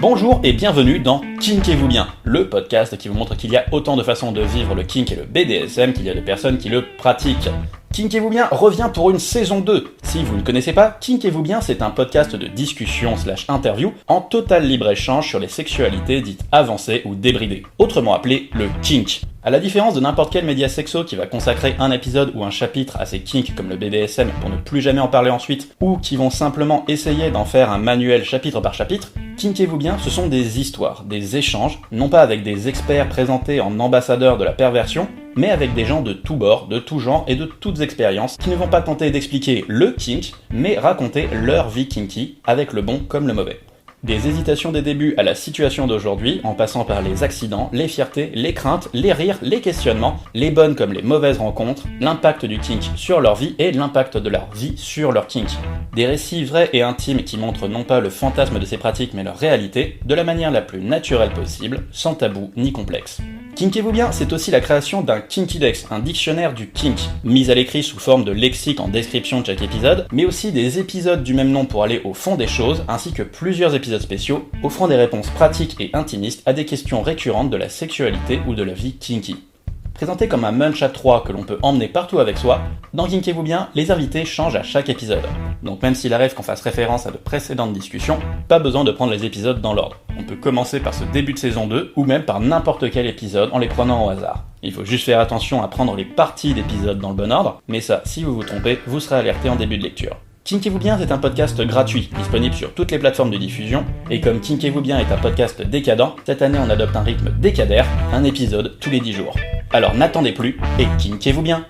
Bonjour et bienvenue dans Kinkez-vous bien, le podcast qui vous montre qu'il y a autant de façons de vivre le kink et le BDSM qu'il y a de personnes qui le pratiquent. Kinkez-vous bien revient pour une saison 2. Si vous ne connaissez pas, Kinkez-vous bien, c'est un podcast de discussion/interview en total libre-échange sur les sexualités dites avancées ou débridées, autrement appelé le kink. À la différence de n'importe quel média sexo qui va consacrer un épisode ou un chapitre à ces kinks comme le BDSM pour ne plus jamais en parler ensuite, ou qui vont simplement essayer d'en faire un manuel chapitre par chapitre, Kinkez-vous bien, ce sont des histoires, des échanges, non pas avec des experts présentés en ambassadeurs de la perversion, mais avec des gens de tous bords, de tous genres et de toutes expériences qui ne vont pas tenter d'expliquer le kink, mais raconter leur vie kinky, avec le bon comme le mauvais. Des hésitations des débuts à la situation d'aujourd'hui, en passant par les accidents, les fiertés, les craintes, les rires, les questionnements, les bonnes comme les mauvaises rencontres, l'impact du kink sur leur vie et l'impact de leur vie sur leur kink. Des récits vrais et intimes qui montrent non pas le fantasme de ces pratiques mais leur réalité, de la manière la plus naturelle possible, sans tabou ni complexe. Kinkez-vous bien, c'est aussi la création d'un Kinkydex, un dictionnaire du kink, mis à l'écrit sous forme de lexique en description de chaque épisode, mais aussi des épisodes du même nom pour aller au fond des choses, ainsi que plusieurs épisodes spéciaux, offrant des réponses pratiques et intimistes à des questions récurrentes de la sexualité ou de la vie kinky. Présenté comme un munch à 3 que l'on peut emmener partout avec soi, dans Kinkez-vous bien, les invités changent à chaque épisode. Donc même s'il arrive qu'on fasse référence à de précédentes discussions, pas besoin de prendre les épisodes dans l'ordre. On peut commencer par ce début de saison 2, ou même par n'importe quel épisode en les prenant au hasard. Il faut juste faire attention à prendre les parties d'épisodes dans le bon ordre, mais ça, si vous vous trompez, vous serez alerté en début de lecture. Kinkez-vous bien, c'est un podcast gratuit, disponible sur toutes les plateformes de diffusion, et comme Kinkez-vous bien est un podcast décadent, cette année on adopte un rythme décadaire, un épisode tous les 10 jours. Alors n'attendez plus, et kinkez-vous bien!